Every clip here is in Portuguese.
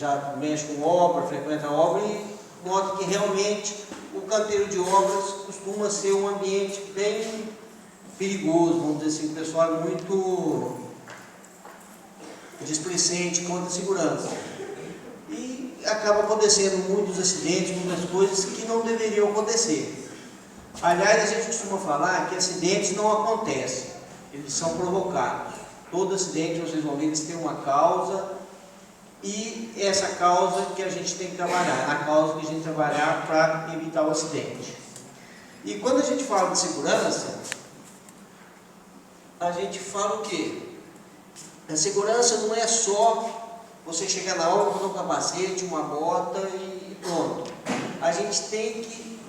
já mexe com obra, frequenta a obra e nota que realmente o canteiro de obras costuma ser um ambiente bem perigoso, vamos dizer assim, o pessoal é muito displicente quanto à segurança. E acaba acontecendo muitos acidentes, muitas coisas que não deveriam acontecer. Aliás, a gente costuma falar que acidentes não acontecem, eles são provocados. Todo acidente, vocês vão ver, eles têm uma causa, e essa causa que a gente tem que trabalhar, a causa que a gente trabalhar para evitar o acidente. E quando a gente fala de segurança, a gente fala o quê? A segurança não é só você chegar na obra com um capacete, uma bota e pronto. A gente tem que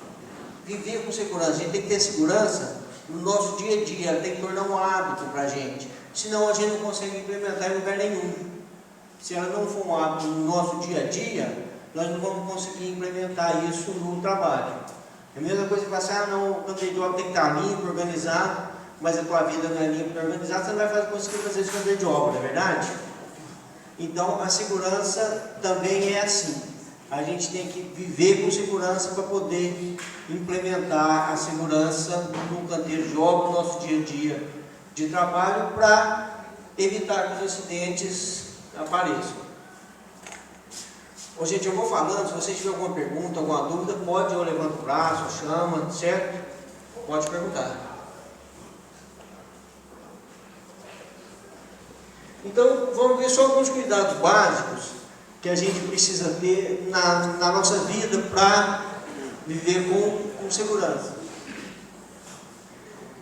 viver com segurança, a gente tem que ter segurança no nosso dia a dia, tem que tornar um hábito para a gente, senão a gente não consegue implementar em lugar nenhum. Se ela não for um hábito no nosso dia a dia, nós não vamos conseguir implementar isso no trabalho. É a mesma coisa que passar, não, o canteiro de obra tem que estar limpo, organizado, mas a tua vida não é limpa e organizada, você não vai conseguir fazer esse canteiro de obra, não é verdade? Então a segurança também é assim. A gente tem que viver com segurança para poder implementar a segurança no canteiro de obra, no nosso dia a dia de trabalho, para evitar que os acidentes apareçam. Ô, gente, eu vou falando, se vocês tiverem alguma pergunta, alguma dúvida, pode, eu levanto o braço, chama, certo? Pode perguntar. Então, vamos ver só alguns cuidados básicos que a gente precisa ter na nossa vida para viver com segurança.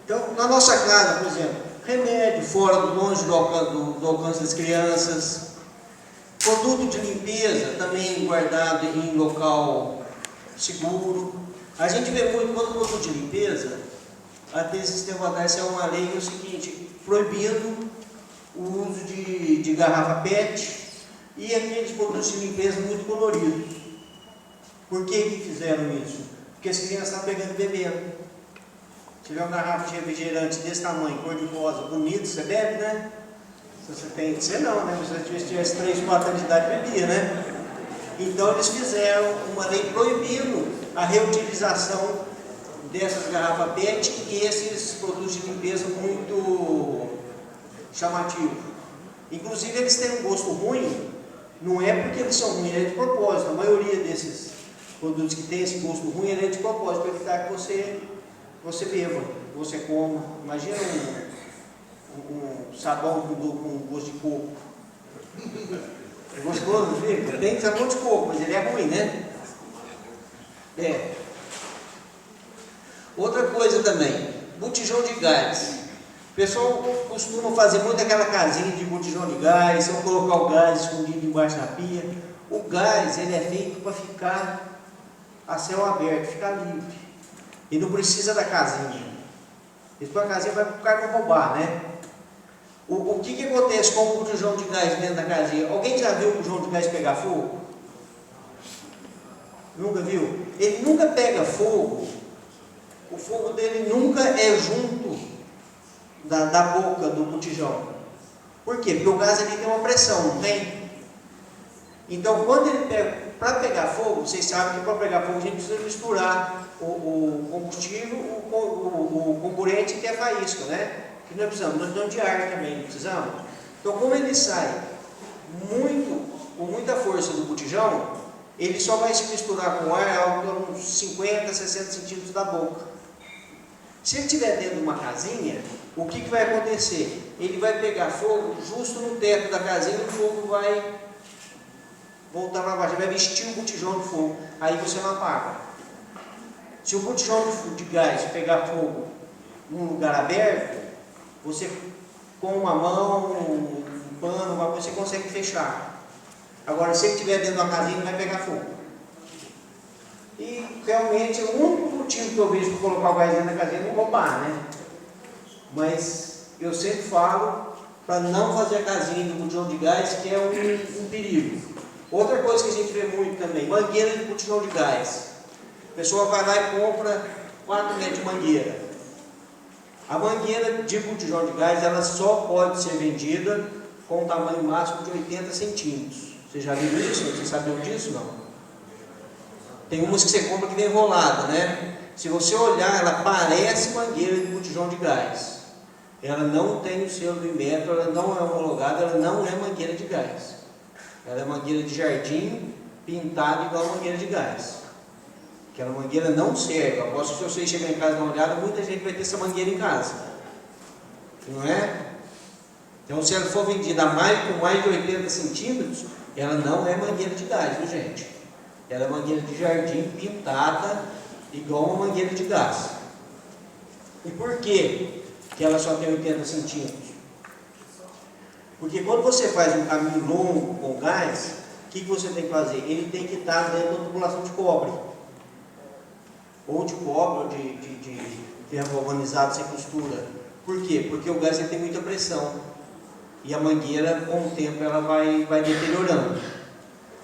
Então, na nossa casa, por exemplo, remédio fora, longe do alcance das crianças, produto de limpeza também guardado em local seguro. A gente vê muito quando produto de limpeza, até esse tempo atrás é uma lei que é o seguinte, proibindo o uso de garrafa PET e aqueles produtos de limpeza muito coloridos. Por que fizeram isso? Porque as crianças estão pegando e bebendo. Se tiver uma garrafa de refrigerante desse tamanho, cor de rosa, bonito, você bebe, né? Se você tem, você não, né? Se você tivesse 3, 4 anos de idade, bebia, né? Então eles fizeram uma lei proibindo a reutilização dessas garrafas PET e esses produtos de limpeza muito chamativos. Inclusive eles têm um gosto ruim, não é porque eles são ruins, é de propósito. A maioria desses produtos que tem esse gosto ruim é de propósito, para evitar que você beba, você coma. Imagina um sabão com gosto de coco. É gostoso, fica? Tem sabão de coco, mas ele é ruim, né? É. Outra coisa também, botijão de gás. O pessoal costuma fazer muito aquela casinha de botijão de gás, ou colocar o gás escondido embaixo da pia. O gás, ele é feito para ficar a céu aberto, ficar livre. E não precisa da casinha. Isso para a casinha vai para o cara roubar, né? O que acontece com o botijão de gás dentro da casinha? Alguém já viu o botijão de gás pegar fogo? Nunca viu? Ele nunca pega fogo. O fogo dele nunca é junto da boca do botijão. Por quê? Porque o gás ali tem uma pressão, não tem? Então, quando ele pega, para pegar fogo, vocês sabem que para pegar fogo a gente precisa misturar o combustível, o comburente que é faísca, né? Que nós precisamos de ar também, não precisamos? Então, como ele sai com muita força do botijão, ele só vai se misturar com o ar a uns 50, 60 centímetros da boca. Se ele estiver dentro de uma casinha, o que vai acontecer? Ele vai pegar fogo justo no teto da casinha e o fogo vai voltar para baixo, vai vestir o botijão de fogo, aí você não apaga. Se o botijão de gás pegar fogo num lugar aberto, você com uma mão, um pano, você consegue fechar. Agora, se ele estiver dentro da casinha, ele vai pegar fogo. E realmente o único motivo que eu vejo para colocar o gás dentro da casinha é não roubar, né? Mas eu sempre falo para não fazer a casinha do botijão de gás, que é um perigo. Outra coisa que a gente vê muito também, mangueira de botijão de gás. A pessoa vai lá e compra 4 metros de mangueira. A mangueira de botijão de gás, ela só pode ser vendida com um tamanho máximo de 80 centímetros. Você já viu isso? Você sabiam disso? Não. Tem umas que você compra que vem enrolada, né? Se você olhar, ela parece mangueira de botijão de gás. Ela não tem o selo do Inmetro, ela não é homologada, ela não é mangueira de gás. Ela é mangueira de jardim pintada igual a mangueira de gás. Aquela mangueira não serve. Eu aposto que se você chegar em casa e dar uma olhada, muita gente vai ter essa mangueira em casa. Não é? Então, se ela for vendida com mais de 80 centímetros, ela não é mangueira de gás, viu, gente? Ela é mangueira de jardim pintada igual uma mangueira de gás. E por que ela só tem 80 centímetros? Porque quando você faz um caminho longo com gás, o que você tem que fazer? Ele tem que estar dentro da tubulação de cobre. Ou de cobre, ou de ferro galvanizado sem costura. Por quê? Porque o gás ele tem muita pressão. E a mangueira, com o tempo, ela vai deteriorando.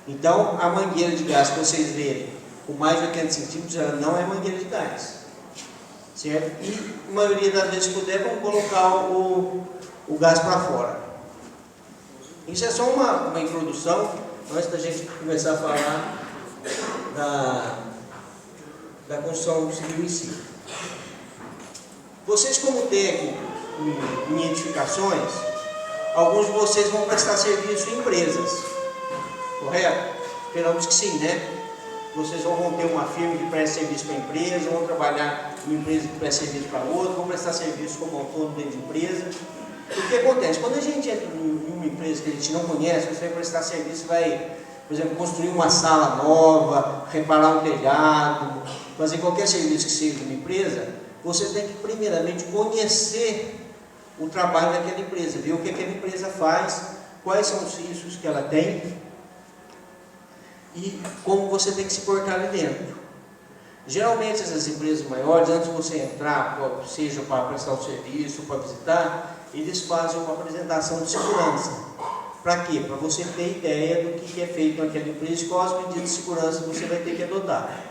Então, a mangueira de gás que vocês verem com mais de 80 centímetros, ela não é mangueira de gás. Certo? E, a maioria das vezes, se puder, vamos colocar o gás para fora. Isso é só uma introdução, antes da gente começar a falar da construção civil em si. Vocês, como técnico em edificações, alguns de vocês vão prestar serviço em empresas, correto? Esperamos que sim, né? Vocês vão ter uma firma que presta serviço para a empresa, vão trabalhar em uma empresa que presta serviço para outra, vão prestar serviço como autônomo dentro de empresa. O que acontece? Quando a gente entra em uma empresa que a gente não conhece, você vai prestar serviço, vai, por exemplo, construir uma sala nova, reparar um telhado, fazer qualquer serviço que seja de uma empresa, você tem que primeiramente conhecer o trabalho daquela empresa, ver o que aquela empresa faz, quais são os riscos que ela tem e como você tem que se portar ali dentro. Geralmente essas empresas maiores, antes de você entrar, seja para prestar um serviço, para visitar, eles fazem uma apresentação de segurança. Para quê? Para você ter ideia do que é feito naquela empresa e quais as medidas de segurança você vai ter que adotar.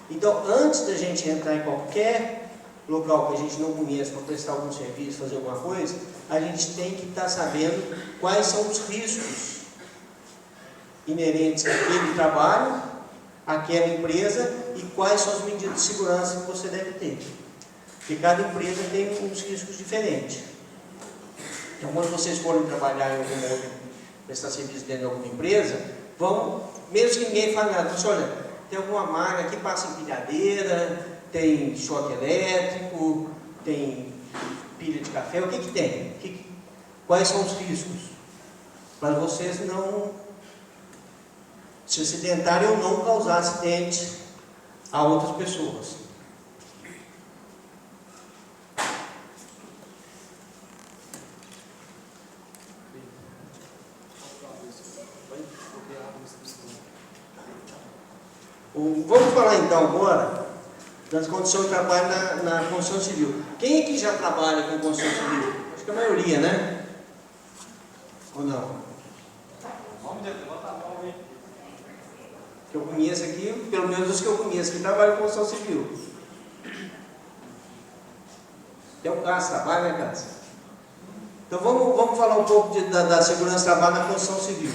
Então, antes da gente entrar em qualquer local que a gente não conhece para prestar algum serviço, fazer alguma coisa, a gente tem que estar sabendo quais são os riscos inerentes àquele trabalho, àquela empresa e quais são as medidas de segurança que você deve ter. Porque cada empresa tem uns riscos diferentes. Então, quando vocês forem trabalhar em alguma outra, prestar serviço dentro de alguma empresa, vão, mesmo que ninguém fale nada, você olha, tem alguma máquina que passa empilhadeira, tem choque elétrico, tem pilha de café, o que que tem? Quais são os riscos? Para vocês não se acidentarem ou não causar acidente a outras pessoas. Vamos falar então agora das condições de trabalho na construção civil. Quem aqui já trabalha com construção civil? Acho que a maioria, né? Ou não? Que eu conheço aqui, pelo menos os que eu conheço que trabalham com construção civil. Tem um Cássio, trabalha, né, Cássio? Então vamos falar um pouco da segurança do trabalho na construção civil.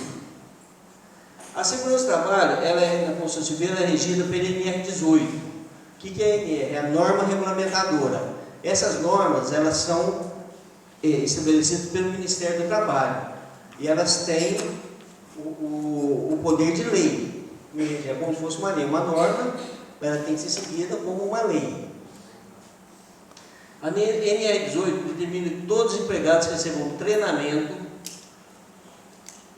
A segurança do trabalho, na construção civil, ela é regida pela NR18. O que é a NR? É a norma regulamentadora. Essas normas, elas são estabelecidas pelo Ministério do Trabalho. E elas têm o poder de lei. É como se fosse uma lei. Uma norma, ela tem que ser seguida como uma lei. A NR18 determina que todos os empregados recebam treinamento,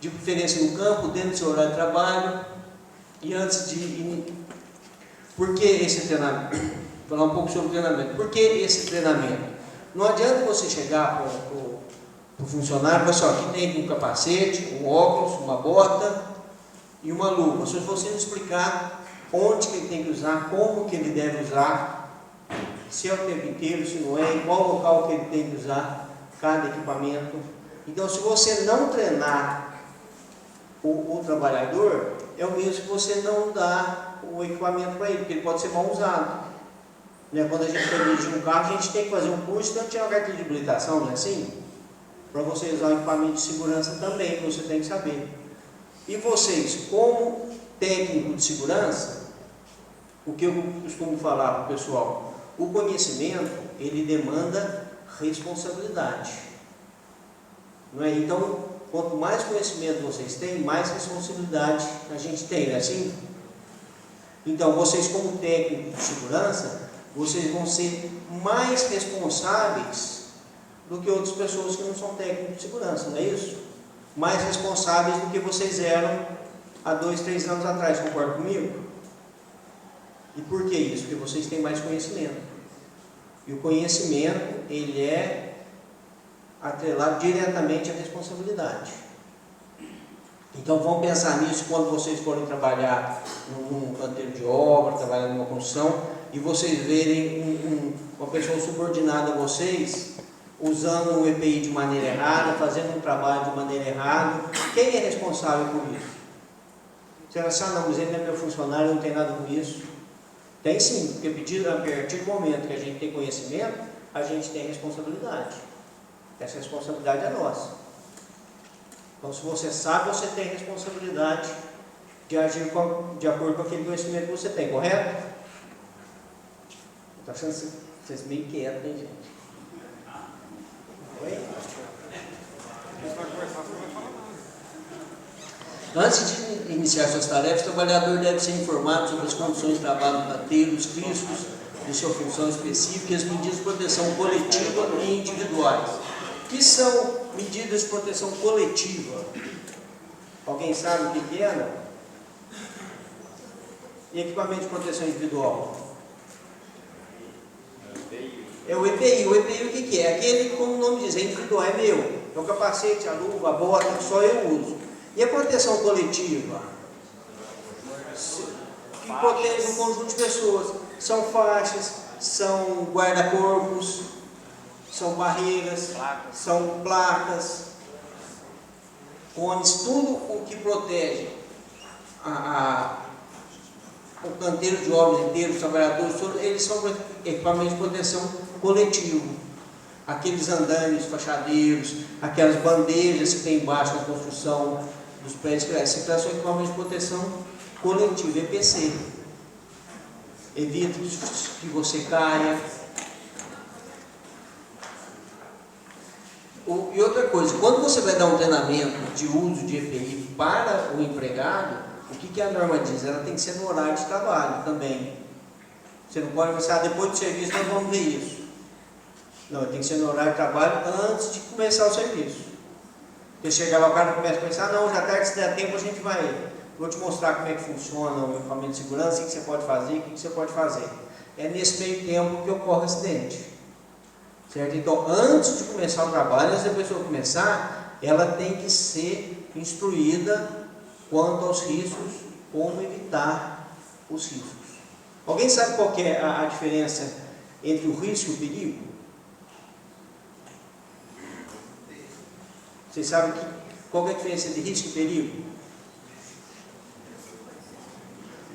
de preferência no campo, dentro do seu horário de trabalho, e antes de... Por que esse treinamento? Vou falar um pouco sobre o treinamento. Por que esse treinamento? Não adianta você chegar para o funcionário, mas só aqui tem um capacete, um óculos, uma bota e uma luva. Se você não explicar onde que ele tem que usar, como que ele deve usar, se é o tempo inteiro, se não é, em qual local que ele tem que usar cada equipamento. Então, se você não treinar o trabalhador, é o mesmo que você não dá o equipamento para ele, porque ele pode ser mal usado. Né? Quando a gente vai dirigir um carro, a gente tem que fazer um curso, então tirar uma carteira de habilitação, não é assim? Para você usar o equipamento de segurança também, você tem que saber. E vocês, como técnico de segurança, o que eu costumo falar para o pessoal, o conhecimento, ele demanda responsabilidade. Não é? Então, quanto mais conhecimento vocês têm, mais responsabilidade a gente tem, não é assim? Então, vocês como técnicos de segurança, vocês vão ser mais responsáveis do que outras pessoas que não são técnicos de segurança, não é isso? Mais responsáveis do que vocês eram há 2, 3 anos atrás, concorda comigo? E por que isso? Porque vocês têm mais conhecimento. E o conhecimento, ele é atrelado diretamente à responsabilidade. Então vamos pensar nisso quando vocês forem trabalhar num canteiro de obra, trabalhar numa construção, e vocês verem uma pessoa subordinada a vocês, usando o EPI de maneira errada, fazendo um trabalho de maneira errada. Quem é responsável por isso? Você vai achar, não, mas ele não é meu funcionário, não tem nada com isso. Tem sim, porque a partir do momento que a gente tem conhecimento, a gente tem responsabilidade. Essa responsabilidade é nossa. Então, se você sabe, você tem responsabilidade de agir de acordo com aquele conhecimento que você tem, correto? Estou achando vocês meio quietos, hein, gente? Oi? Antes de iniciar suas tarefas, o trabalhador deve ser informado sobre as condições de trabalho do canteiro, os riscos de sua função específica e as medidas de proteção coletiva e individuais. O que são medidas de proteção coletiva? Alguém sabe o que é, não? E equipamento de proteção individual? É o EPI. O EPI o que é? Aquele, como o nome diz, é individual, é meu. É o capacete, a luva, a bota, só eu uso. E a proteção coletiva? Que protege um conjunto de pessoas. São faixas, são guarda-corpos, são barreiras, são placas, cones, tudo o que protege o canteiro de obras inteiro, os trabalhadores, todos, eles são equipamentos de proteção coletivo. Aqueles andaimes, fachadeiros, aquelas bandejas que tem embaixo na construção dos prédios, esses são equipamentos de proteção coletiva, EPC. Evita que você caia. E outra coisa, quando você vai dar um treinamento de uso de EPI para o empregado, o que a norma diz? Ela tem que ser no horário de trabalho também. Você não pode pensar, depois do serviço nós vamos ver isso. Não, tem que ser no horário de trabalho antes de começar o serviço. Porque chega lá, o cara começa a pensar, não, já tarde, se der tempo a gente vai, vou te mostrar como é que funciona o equipamento de segurança, o que você pode fazer, o que você pode fazer. É nesse meio tempo que ocorre o acidente. Certo? Então, antes de começar o trabalho, antes da pessoa começar, ela tem que ser instruída quanto aos riscos, como evitar os riscos. Alguém sabe qual que é a diferença entre o risco e o perigo? Vocês sabem qual é a diferença entre risco e perigo?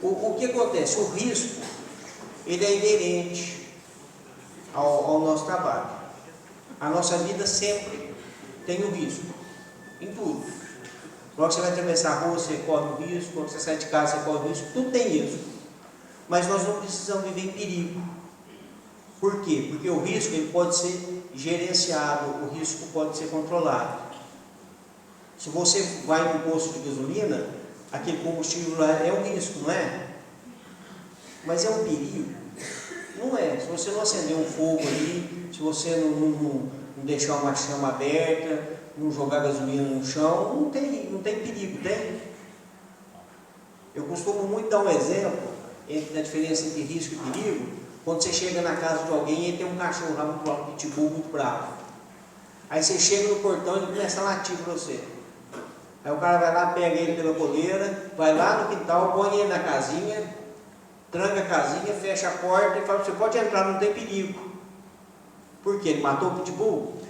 O que acontece? O risco, ele é inerente ao nosso trabalho. A nossa vida sempre tem um risco, em tudo. Quando você vai atravessar a rua, você corre o risco, quando você sai de casa, você corre o risco, tudo tem risco. Mas nós não precisamos viver em perigo. Por quê? Porque o risco ele pode ser gerenciado, o risco pode ser controlado. Se você vai no posto de gasolina, aquele combustível lá é um risco, não é? Mas é um perigo? Não é. Se você não acender um fogo ali, se você não deixar uma chama aberta, não jogar gasolina no chão, não tem perigo, tem? Eu costumo muito dar um exemplo da diferença entre risco e perigo, quando você chega na casa de alguém e ele tem um cachorro lá muito alto, um pitbull muito bravo. Aí você chega no portão e ele começa a latir para você. Aí o cara vai lá, pega ele pela coleira, vai lá no quintal, põe ele na casinha, tranca a casinha, fecha a porta e fala, você pode entrar, não tem perigo. Por quê? Ele matou o pitbull?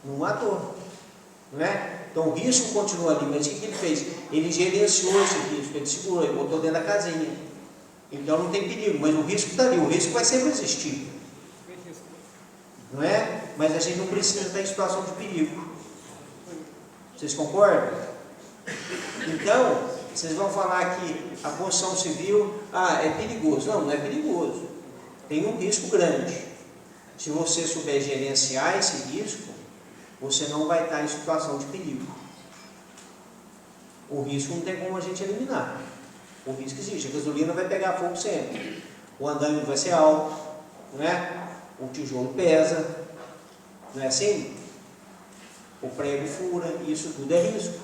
Não matou, não é? Então o risco continua ali, mas o que ele fez? Ele gerenciou esse risco, ele segurou, ele botou dentro da casinha. Então não tem perigo, mas o risco está ali, o risco vai sempre existir. Não é? Mas a gente não precisa estar em situação de perigo. Vocês concordam? Então, vocês vão falar que a construção civil, é perigoso. Não, não é perigoso. Tem um risco grande. Se você souber gerenciar esse risco, você não vai estar em situação de perigo. O risco não tem como a gente eliminar. O risco existe. A gasolina vai pegar fogo sempre. O andaime vai ser alto, não é? O tijolo pesa, não é assim? O prego fura, isso tudo é risco.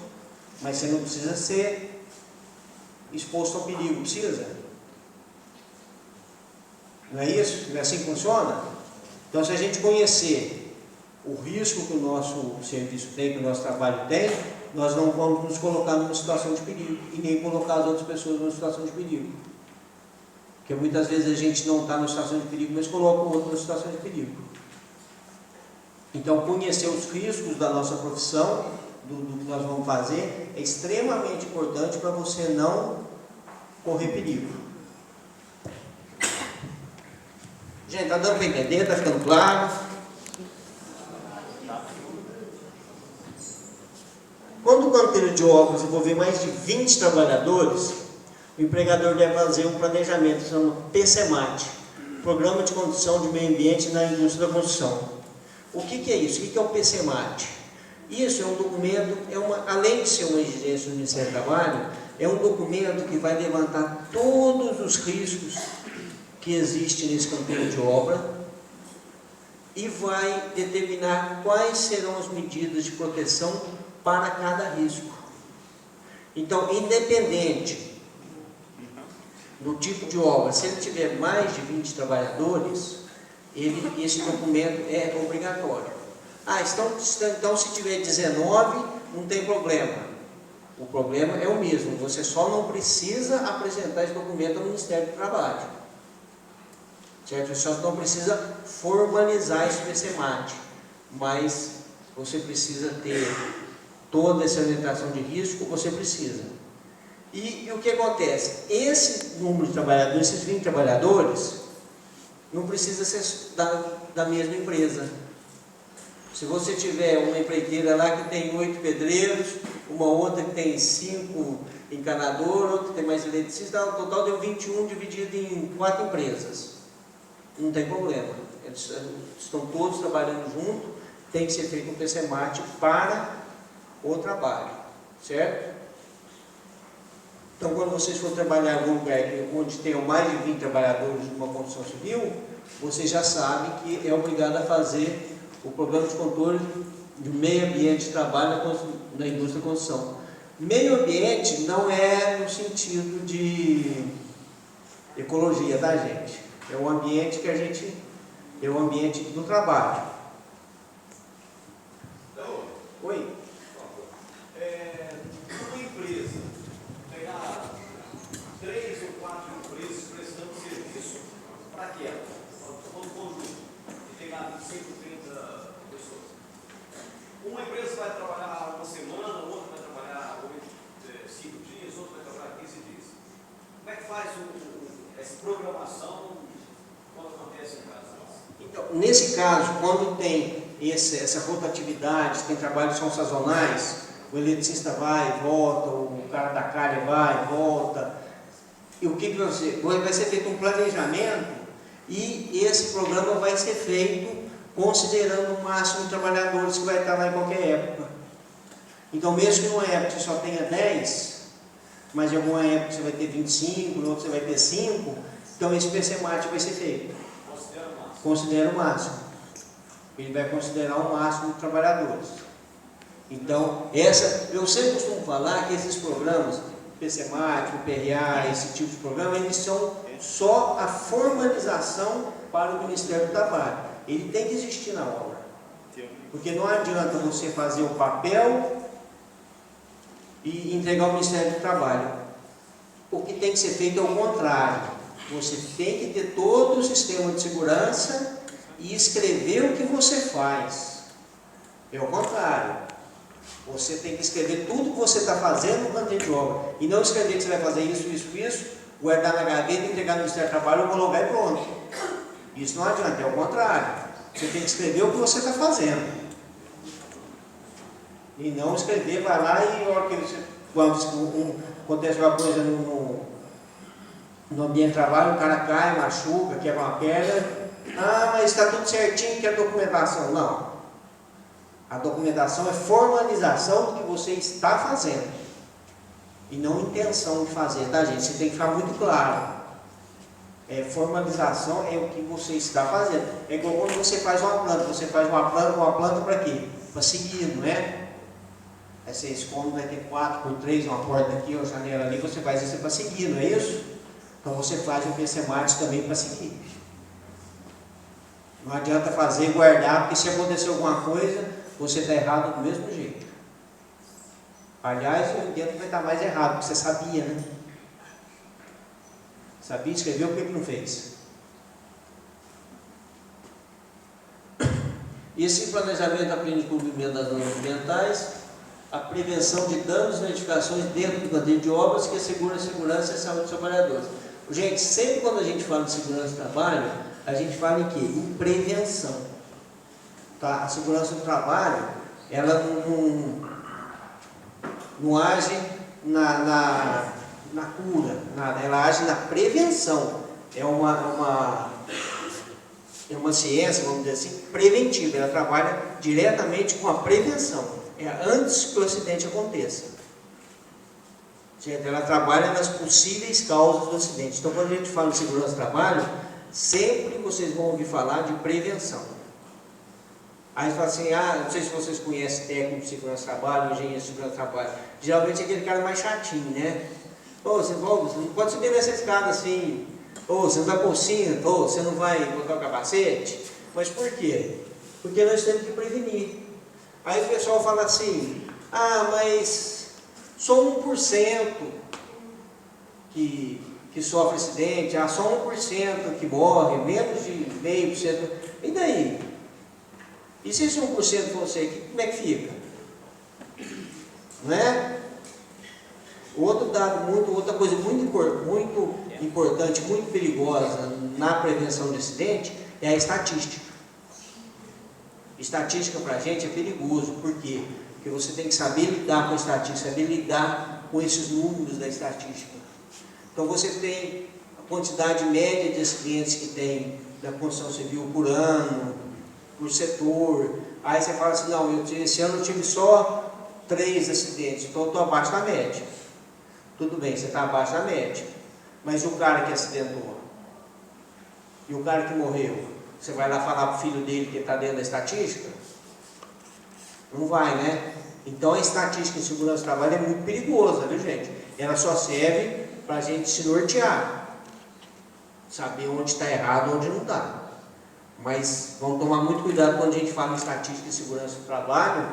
Mas você não precisa ser exposto ao perigo, precisa? Não é isso? Não é assim que funciona? Então, se a gente conhecer o risco que o nosso serviço tem, que o nosso trabalho tem, nós não vamos nos colocar numa situação de perigo e nem colocar as outras pessoas numa situação de perigo. Porque muitas vezes a gente não está numa situação de perigo, mas coloca o outro numa situação de perigo. Então, conhecer os riscos da nossa profissão, do que nós vamos fazer, é extremamente importante para você não correr perigo. Gente, está dando para entender? Está ficando claro? Quando o canteiro de obras envolver mais de 20 trabalhadores, o empregador deve fazer um planejamento, chamado PCMAT, Programa de Condição de Meio Ambiente na Indústria da Construção. O que é isso? O que é o PCMAT? Isso é um documento, além de ser uma exigência do Ministério do Trabalho, é um documento que vai levantar todos os riscos que existem nesse canteiro de obra e vai determinar quais serão as medidas de proteção para cada risco. Então, independente do tipo de obra, se ele tiver mais de 20 trabalhadores, esse documento é obrigatório. Então se tiver 19, não tem problema. O problema é o mesmo, você só não precisa apresentar esse documento ao Ministério do Trabalho. Certo? Você só não precisa formalizar esse PCMAT, mas você precisa ter toda essa orientação de risco, você precisa. E o que acontece? Esse número de trabalhadores, esses 20 trabalhadores, não precisa ser da mesma empresa. Se você tiver uma empreiteira lá que tem 8 pedreiros, uma outra que tem 5 encanadores, outra que tem mais eletricista, o total deu 21 dividido em 4 empresas. Não tem problema. Eles estão todos trabalhando junto, tem que ser feito um PCMAT para o trabalho, certo? Então, quando vocês for trabalhar em algum lugar onde tenham mais de 20 trabalhadores numa construção civil, vocês já sabem que é obrigado a fazer o programa de controle de meio ambiente de trabalho na indústria da construção. Meio ambiente não é no sentido de ecologia, tá, gente? É o ambiente que é o ambiente do trabalho. Oi? Uma empresa pegar 3 ou 4 empresas prestando serviço para quê? Para o conjunto. E pegar 25, 30 pessoas. Uma empresa vai trabalhar uma semana, outra vai trabalhar 5 dias, outra vai trabalhar 15 dias. Como é que faz essa programação quando acontece em casa? Então, nesse caso, quando tem essa rotatividade, tem trabalhos que são sazonais, o eletricista vai e volta, o cara da calha vai e volta, e o que vai ser feito um planejamento e esse programa vai ser feito considerando o máximo de trabalhadores que vai estar lá em qualquer época. Então, mesmo que numa época você só tenha 10, mas em alguma época você vai ter 25, em outra você vai ter 5, então esse PCMAT vai ser feito. Considera o máximo. Ele vai considerar o máximo de trabalhadores. Então, eu sempre costumo falar que esses programas, PCMAT, o PRA, esse tipo de programa, eles são só a formalização para o Ministério do Trabalho. Ele tem que existir na obra. Porque não adianta você fazer o papel e entregar ao Ministério do Trabalho. O que tem que ser feito é o contrário. Você tem que ter todo o sistema de segurança e escrever o que você faz. É o contrário. Você tem que escrever tudo que você está fazendo no canteiro de obra. E não escrever que você vai fazer isso, guardar na gaveta, entregar no Ministério do Trabalho, homologar e pronto. Isso não adianta, é o contrário. Você tem que escrever o que você está fazendo. E não escrever, vai lá e quando acontece uma coisa no ambiente de trabalho, o cara cai, machuca, quebra uma perna. Ah, mas está tudo certinho, que é documentação. Não. A documentação é formalização do que você está fazendo. E não intenção de fazer, tá, gente? Você tem que ficar muito claro. Formalização é o que você está fazendo. É igual quando você faz uma planta. Você faz uma planta para quê? Para seguir, não é? Aí você esconde, vai ter 4x3, uma porta aqui, uma janela ali, você faz isso para seguir, não é isso? Então você faz o PCMARTS também para seguir. Não adianta fazer e guardar, porque se acontecer alguma coisa, você está errado do mesmo jeito. Aliás, eu entendo que vai estar mais errado, porque você sabia, né? Sabia, escreveu, por que não fez? Esse planejamento aprende o cumprimento das normas ambientais, a prevenção de danos e notificações dentro do canteiro de obras que assegura a segurança e a saúde dos trabalhadores. Gente, sempre quando a gente fala de segurança do trabalho, a gente fala em quê? Em prevenção. Tá? A segurança do trabalho, ela não age na cura, ela age na prevenção. É uma ciência, vamos dizer assim, preventiva. Ela trabalha diretamente com a prevenção. É antes que o acidente aconteça. Gente, ela trabalha nas possíveis causas do acidente. Então, quando a gente fala de segurança do trabalho, sempre vocês vão ouvir falar de prevenção. Aí você fala assim, não sei se vocês conhecem técnico de segurança do trabalho, engenheiro de segurança do trabalho. Geralmente é aquele cara mais chatinho, né? Você não pode subir nessa escada assim. Você não vai pôr cinto, você não vai botar o capacete. Mas por quê? Porque nós temos que prevenir. Aí o pessoal fala assim, mas só 1% que sofre acidente, só 1% que morre, menos de 0,5%. E daí? E se esse 1% for você, como é que fica? Não é? Outra coisa muito importante, muito perigosa na prevenção de acidente é a estatística. Estatística para a gente é perigoso, por quê? Porque você tem que saber lidar com a estatística, saber lidar com esses números da estatística. Então você tem a quantidade média de acidentes que tem da construção civil por ano, por setor. Aí você fala assim, não, esse ano eu tive só 3 acidentes, então eu estou abaixo da média. Tudo bem, você está abaixo da média. Mas e o cara que acidentou? E o cara que morreu? Você vai lá falar para o filho dele que está dentro da estatística? Não vai, né? Então a estatística em segurança do trabalho é muito perigosa, viu, gente? Ela só serve para a gente se nortear. Saber onde está errado e onde não está. Mas vamos tomar muito cuidado quando a gente fala em estatística e segurança do trabalho,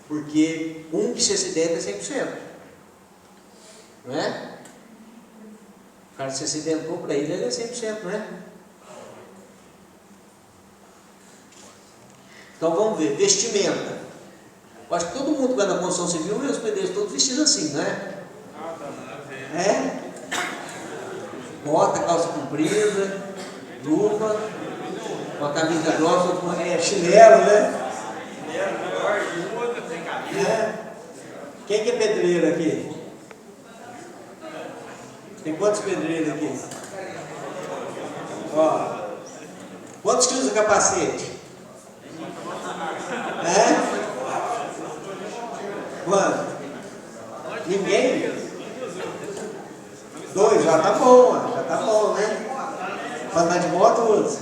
porque um que se acidenta é 100%. Não é? O cara se acidentou, para ele é 100%, não é? Então vamos ver, vestimenta. Eu acho que todo mundo que vai na construção civil vê os pedreiros todos vestidos assim, não é? Bota, calça comprida, luva, uma camisa grossa, chinelo, né? Quem que é pedreiro aqui? Tem quantos pedreiros aqui? Quantos que usam capacete? Quanto? Ninguém? 2, já tá bom, né? Para andar de moto, usa.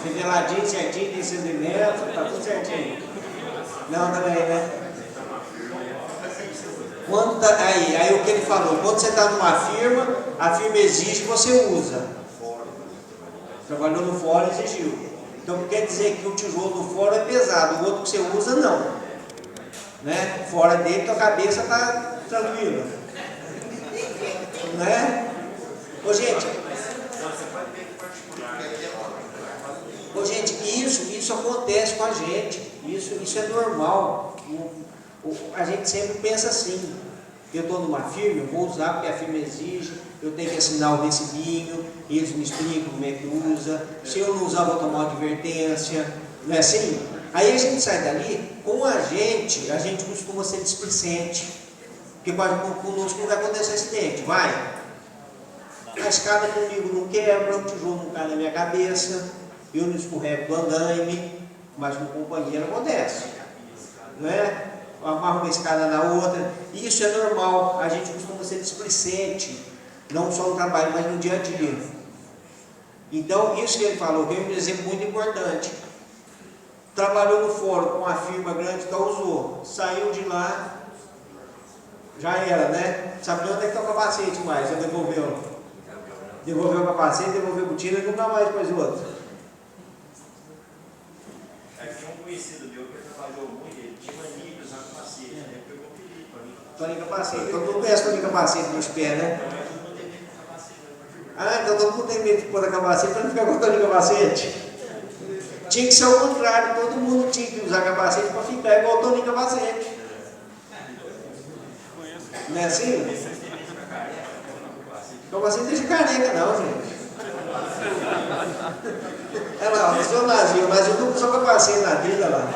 Niveladinho, certinho, tem 100 metros, tá tudo certinho. Não, também, né? Aí o que ele falou, quando você está numa firma, a firma exige que você usa. Trabalhou no fórum, exigiu. Então quer dizer que o tijolo do fórum é pesado, o outro que você usa não. Né? Fora dele, tua cabeça está tranquila. Né? Gente, isso acontece com a gente. Isso é normal. A gente sempre pensa assim. Eu estou numa firma, eu vou usar porque a firma exige, eu tenho que assinar o recibinho, eles me explicam como é que usa, se eu não usar, vou tomar uma advertência, não é assim? Aí a gente sai dali, com a gente costuma ser displicente. Porque conosco não vai acontecer acidente, vai? A escada comigo não quebra, o tijolo não cai na minha cabeça, eu não escorrego do andaime, mas com o companheiro acontece. Não é? Eu amarro uma escada na outra. Isso é normal, a gente costuma ser displicente, não só no trabalho, mas no dia a dia. Então, isso que ele falou, que é um exemplo muito importante. Trabalhou no fórum com uma firma grande que usou, saiu de lá, já era, né? Sabe de onde é que está o capacete mais? Já devolveu. Devolveu o capacete, devolveu o tiro e nunca mais depois o outro. Tinha um conhecido meu que trabalhou muito, ele tinha mania de usar capacete, né? Ele pegou perigo para mim. Toninho capacete, todo mundo conhece Toninho capacete nos pés, né? Ah, então todo mundo tem medo de pôr a capacete para não ficar com o Toninho capacete. Tinha que ser o contrário, todo mundo tinha que usar capacete para ficar igual o Toninho capacete. Não é assim? Capacete não deixa careca não, gente. Olha lá, o seu Nazinho nunca usou capacete na vida lá.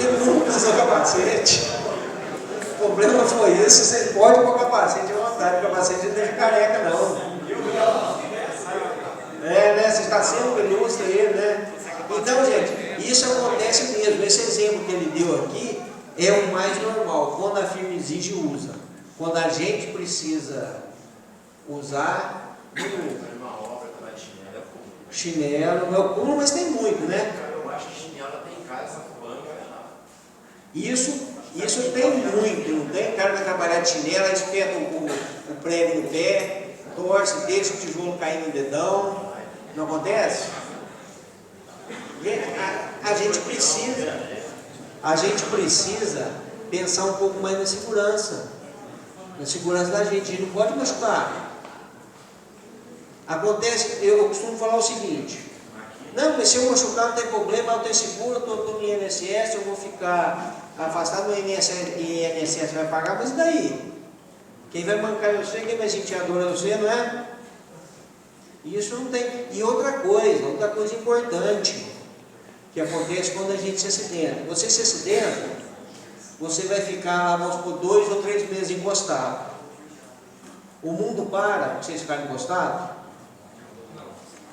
Ele nunca usou capacete. O problema foi esse, você pode pôr capacete à vontade, o capacete não deixa careca não. É, né? Você está sendo ilustre ele, né? Então, gente, isso acontece mesmo. Esse exemplo que ele deu aqui é o mais normal. Quando a firma exige, usa. Quando a gente precisa usar, não usa. Uma obra de chinelo é comum. Chinelo não é o comum, mas tem muito, né? Eu acho que chinelo tem em casa, banco, olha lá. Isso tem muito. Não tem cara que vai trabalhar de chinelo, espeta o prego no pé, torce, deixa o tijolo cair no dedão. Não acontece? A gente precisa pensar um pouco mais na segurança da gente. A gente não pode machucar. Acontece, eu costumo falar o seguinte: não, mas se eu machucar não tem problema, eu tenho seguro, eu estou no INSS, eu vou ficar afastado do INSS vai pagar, mas e daí? Quem vai bancar eu sei, quem vai sentir a dor é você, não é? Isso não tem. E outra coisa importante que acontece quando a gente se acidenta. Você se acidenta, você vai ficar, vamos por 2 ou 3 meses encostado. O mundo para vocês ficarem encostados?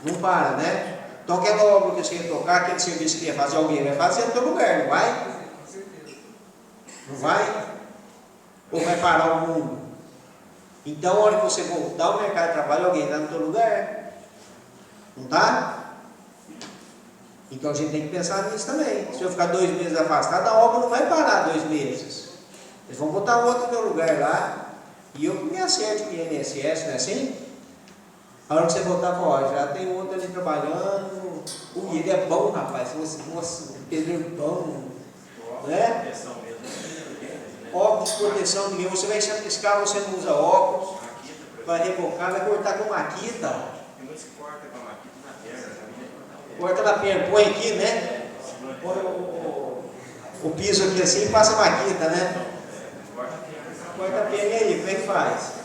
Não para, né? Então aquela obra que você ia tocar, aquele serviço que ia fazer, alguém vai fazer no teu lugar, não vai? Não vai? Ou vai parar o mundo? Então, a hora que você voltar ao mercado de trabalho, alguém está no teu lugar. Não está? Então a gente tem que pensar nisso também. Se eu ficar 2 meses afastado, a obra não vai parar 2 meses. Eles vão botar outro no meu lugar lá. E eu me acerto com o INSS, não é assim? A hora que você voltar, ó, já tem outro ali trabalhando. Ele é bom, rapaz. Nossa, pedreiro bom. Né? Óculos de proteção, ninguém. Você vai chapiscar, você não usa óculos. Vai rebocar, vai cortar com maquita. Tem muitos que cortam com a maquita na perna. Corta na perna, põe aqui, né? Põe o piso aqui assim e passa a maquita, né? Corta a perna e aí, como é que faz?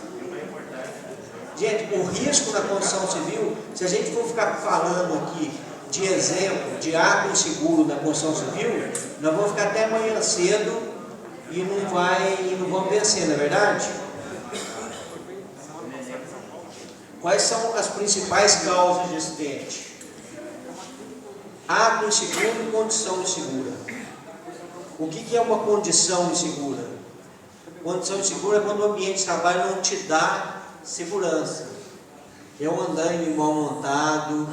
Gente, o risco na construção civil, se a gente for ficar falando aqui de exemplo, de ato inseguro na construção civil, nós vamos ficar até amanhã cedo e não vamos vencer, não é verdade? Quais são as principais causas de acidente? Ato inseguro e condição insegura. O que é uma condição insegura? Condição insegura é quando o ambiente de trabalho não te dá segurança. É um andaime mal montado,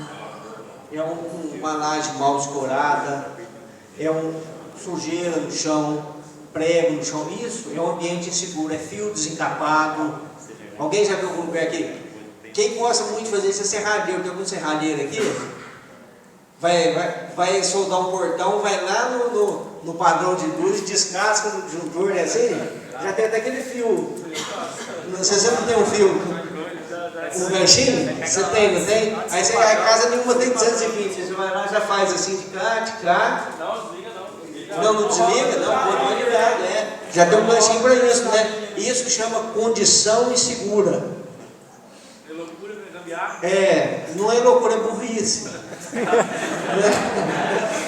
é uma laje mal escorada, é sujeira no chão, prego no chão. Isso é um ambiente inseguro, é fio desencapado. Alguém já viu algum lugar aqui? Quem gosta muito de fazer isso é serradeiro. Tem algum serradeiro aqui? Vai soldar um portão, vai lá no padrão de luz, descasca no disjuntor, né assim? Já tem até aquele fio. Você não tem um fio? Um ganchinho? Você tem, não tem? Aí você vai, a casa nenhuma tem 220. Você vai lá, já faz assim de cá. Não, desliga não. Não desliga? Não, pode ligado, né? Já tem um ganchinho para isso, né? Isso chama condição insegura. É loucura gambiarra? Não é loucura, é burrice.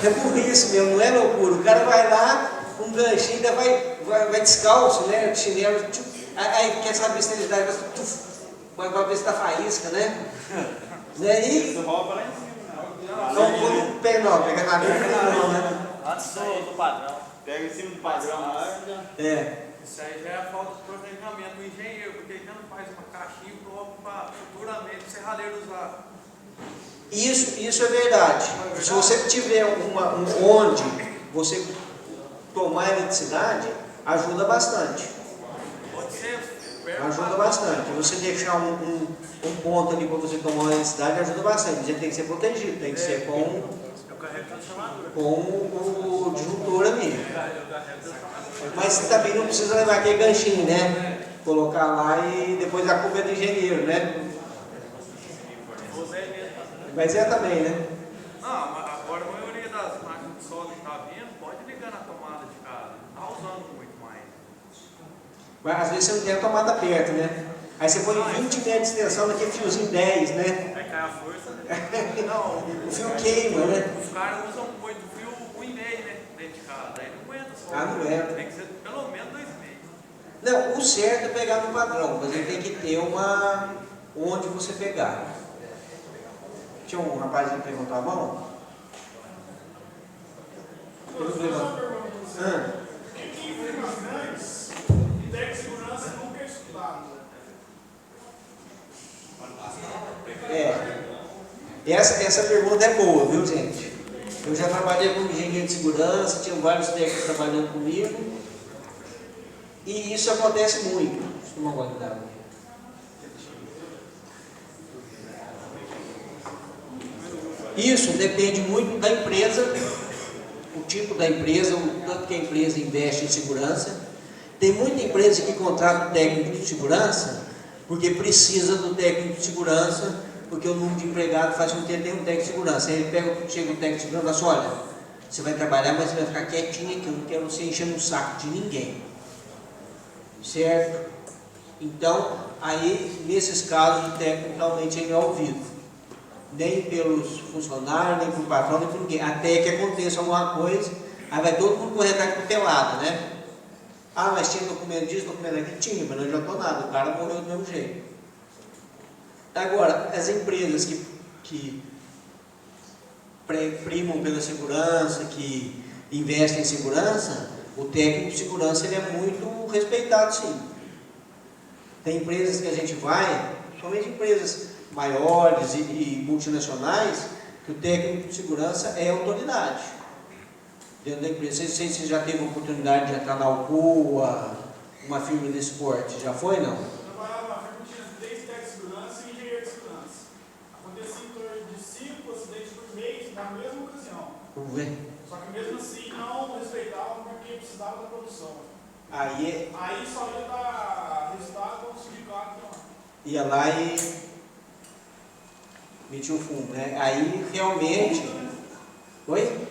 É burrice mesmo, não é loucura. O cara vai lá, um ganchinho, ainda vai descalço, né? De chinelo, aí quer saber se ele dá, vai ver se dá faísca, né? E aí, Isso rouba lá em cima, né? não põe no pé não, pega na nuca não, né? Antes do padrão. Pega em cima do padrão lá e já... É. Isso aí já é falta de planejamento do engenheiro, porque ele não faz uma caixinha própria para futuramente o serralheiro usar. Isso é verdade. Se você tiver onde você tomar eletricidade, ajuda bastante. Pode ser. Ajuda bastante. Você deixar um ponto ali para você tomar eletricidade ajuda bastante. Mas ele tem que ser protegido, tem que ser com o disjuntor ali. Mas também não precisa levar aquele ganchinho, né? Colocar lá e depois a culpa é do engenheiro, né? Mas é também, né? Não, mas agora a maioria das máquinas de solda que está vindo, pode ligar na tomada de casa. Não está usando muito mais. Mas às vezes você não tem a tomada perto, né? Aí você põe 20 metros de extensão naquele fiozinho 10, né? Aí cai a força, né? Não, O fio queima, né? os caras usam muito fio 1,5, né? Dentro de casa. Aí não aguenta só. Ah, não aguenta. Tem que ser pelo menos 2,5. Não, o certo é pegar no padrão, mas ele tem que ter onde você pegar. Tinha um rapaz que perguntou a mão? Em firmas grandes, ideia de segurança nunca é estudado. Essa pergunta é boa, viu, gente? Eu já trabalhei como engenheiro de segurança, tinha vários técnicos trabalhando comigo, e isso acontece muito. Deixa eu tomar uma guardada. Isso depende muito da empresa, o tipo da empresa, o tanto que a empresa investe em segurança. Tem muita empresa que contrata o técnico de segurança porque precisa do técnico de segurança, porque o número de empregados faz com que ele tenha um técnico de segurança. Aí ele chega o técnico de segurança e fala assim: olha, você vai trabalhar, mas você vai ficar quietinho aqui, eu não quero você enchendo o saco de ninguém. Certo? Então, aí nesses casos o técnico realmente ele não é ouvido. Nem pelos funcionários, nem pelo patrão, nem por ninguém. Até que aconteça alguma coisa, aí vai todo mundo correr atrás de pelada, né? Ah, mas tinha documento disso, documento daquilo? Tinha, mas não adiantou nada, o cara morreu do mesmo jeito. Agora, as empresas que primam pela segurança, que investem em segurança, o técnico de segurança ele é muito respeitado, sim. Tem empresas que a gente vai, somente empresas maiores e multinacionais, que o técnico de segurança é autoridade dentro da empresa. Não sei se você já teve a oportunidade de entrar na Alcoa, uma firma desse porte. Já foi, não? Eu trabalhava na firma que tinha 3 técnicos de segurança e engenheiro de segurança. Acontecia em torno de 5 acidentes por mês na mesma ocasião. Vamos ver. Só que mesmo assim não respeitavam porque precisava da produção. Aí Só ia dar resultado com o sindicato. ia lá e metia o fumo, né? Aí realmente. Oi?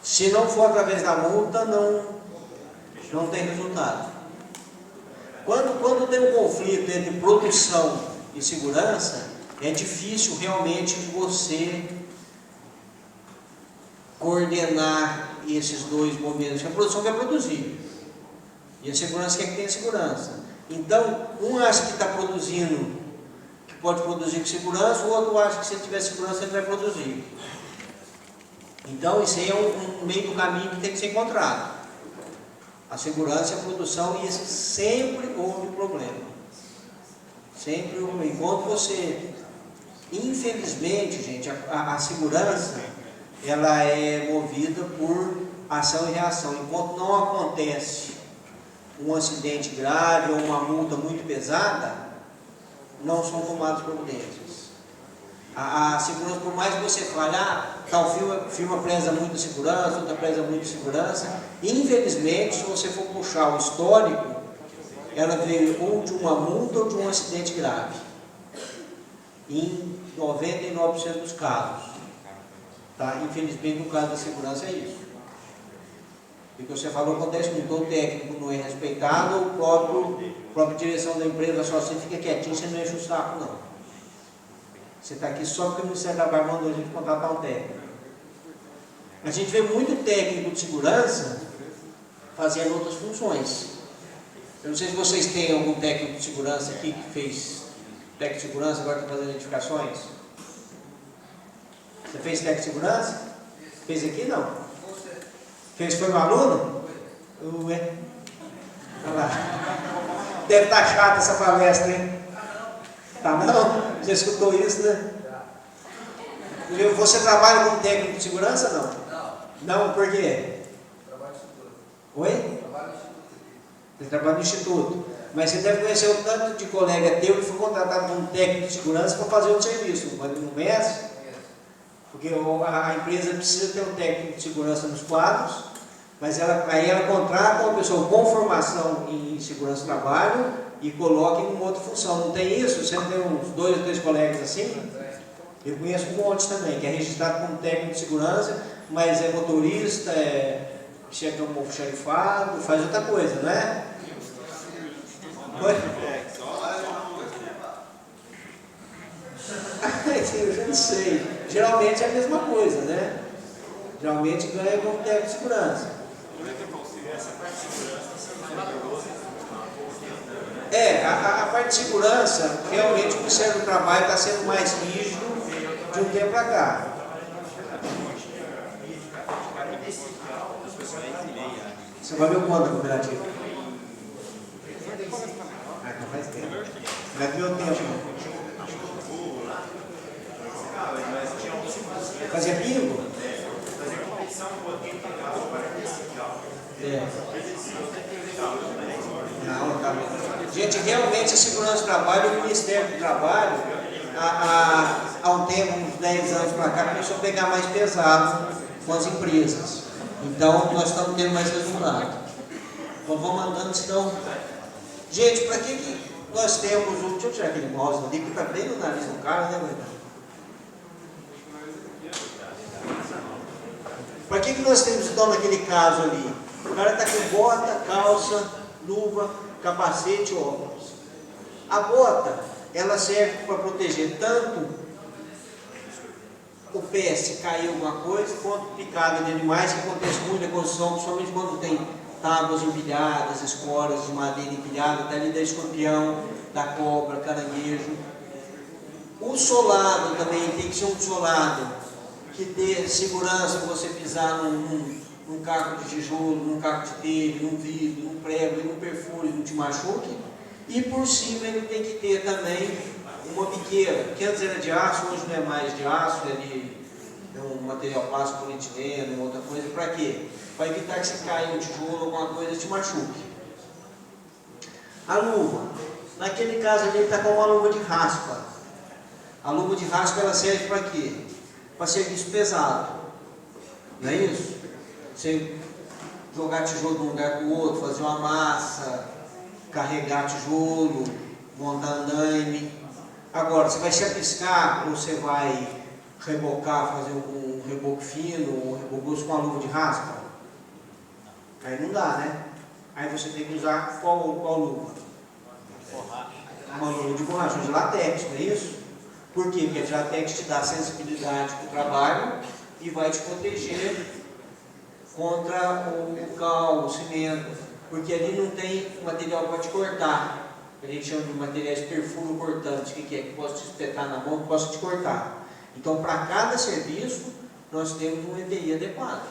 Se não for através da multa, não tem resultado. Quando tem um conflito entre produção e segurança, é difícil realmente você coordenar esses dois movimentos. A produção quer produzir e a segurança quer que tenha segurança. Então, um acha que está produzindo, que pode produzir com segurança, o outro acha que se ele tiver segurança ele vai produzir. Então, isso aí é um meio do caminho que tem que ser encontrado. A segurança e a produção, e esse sempre houve problema. Sempre houve. Enquanto você, infelizmente, gente, a segurança, ela é movida por ação e reação. Enquanto não acontece um acidente grave ou uma multa muito pesada, não são tomadas providências. A segurança, por mais que você fale, tal firma preza muito segurança, outra preza muito segurança, infelizmente, se você for puxar o histórico, ela veio ou de uma multa ou de um acidente grave. Em 99% dos casos. Tá? Infelizmente, no caso da segurança é isso. O que você falou acontece muito, o técnico não é respeitado, a própria direção da empresa só você fica quietinho, você não enche o saco, não. Você está aqui só porque o Ministério da Trabalho mandou a gente contratar um técnico. A gente vê muito técnico de segurança fazendo outras funções. Eu não sei se vocês têm algum técnico de segurança aqui que fez técnico de segurança, agora está fazendo edificações. Você fez técnico de segurança? Fez aqui não? Fez foi um aluno? Ué. Olha lá. Deve estar chata essa palestra, hein? Tá não? Você escutou isso, né? Você trabalha como técnico de segurança ou não? Não, por quê? Trabalho no instituto. Oi? Trabalho no instituto aqui. Você trabalha no instituto. Mas você deve conhecer um tanto de colega teu que foi contratado como técnico de segurança para fazer outro serviço. Mas não conhece? Porque a empresa precisa ter um técnico de segurança nos quadros, mas aí ela contrata uma pessoa com formação em segurança do trabalho e coloca em uma outra função. Não tem isso? Você não tem uns 2 ou 3 colegas assim? Eu conheço um monte também, que é registrado como técnico de segurança, mas é motorista, chega como xerifado, faz outra coisa, não é? Oi? Eu já não sei. Geralmente é a mesma coisa, né? Geralmente ganha como técnico de segurança. A parte de segurança, realmente o Ministério do Trabalho está sendo mais rígido de um tempo para cá. Você vai ver quando a cooperativa? Não faz tempo. Vai ver o tempo. Fazia bingo? Não, tá. Gente, realmente a segurança do trabalho, o Ministério do Trabalho, há um tempo, uns 10 anos para cá, começou a pegar mais pesado com as empresas. Então, nós estamos tendo mais resultado. Então, vamos andando, senão... Gente, para que nós temos... Deixa eu tirar aquele mouse ali, que está bem no nariz do cara, né, verdade? Para que nós temos, então, naquele caso ali? O cara está com bota, calça, luva, capacete, óculos. A bota, ela serve para proteger tanto o pé se cair alguma coisa, quanto picada de animais, que acontece muito na construção, principalmente quando tem tábuas empilhadas, esporas de madeira empilhada, dali da escorpião, da cobra, caranguejo. O solado também tem que ser um solado que dê segurança, você pisar num caco de tijolo, num caco de telha, num vidro, num prego, num perfure, não te machuque. E por cima ele tem que ter também uma biqueira, que antes era de aço, hoje não é mais de aço, é um material plástico, polietileno, outra coisa. Para quê? Para evitar que se caia um tijolo, alguma coisa, te machuque. A luva. Naquele caso ali ele está com uma luva de raspa. A luva de raspa ela serve para quê? Para serviço pesado. Não é isso? Você jogar tijolo de um lugar para o outro, fazer uma massa, carregar tijolo, montar andaime. Agora, você vai chapiscar ou você vai rebocar, fazer um reboco fino, um reboco grosso com a luva de raspa? Aí não dá, né? Aí você tem que usar qual luva? Uma luva de borracha, de látex, não é isso? Por quê? Porque a de látex te dá sensibilidade para o trabalho e vai te proteger contra o cal, o cimento, porque ali não tem material para te cortar. A gente chama de materiais perfuro cortantes. O que é? Que posso te espetar na mão, que posso te cortar. Então, para cada serviço, nós temos um EPI adequado.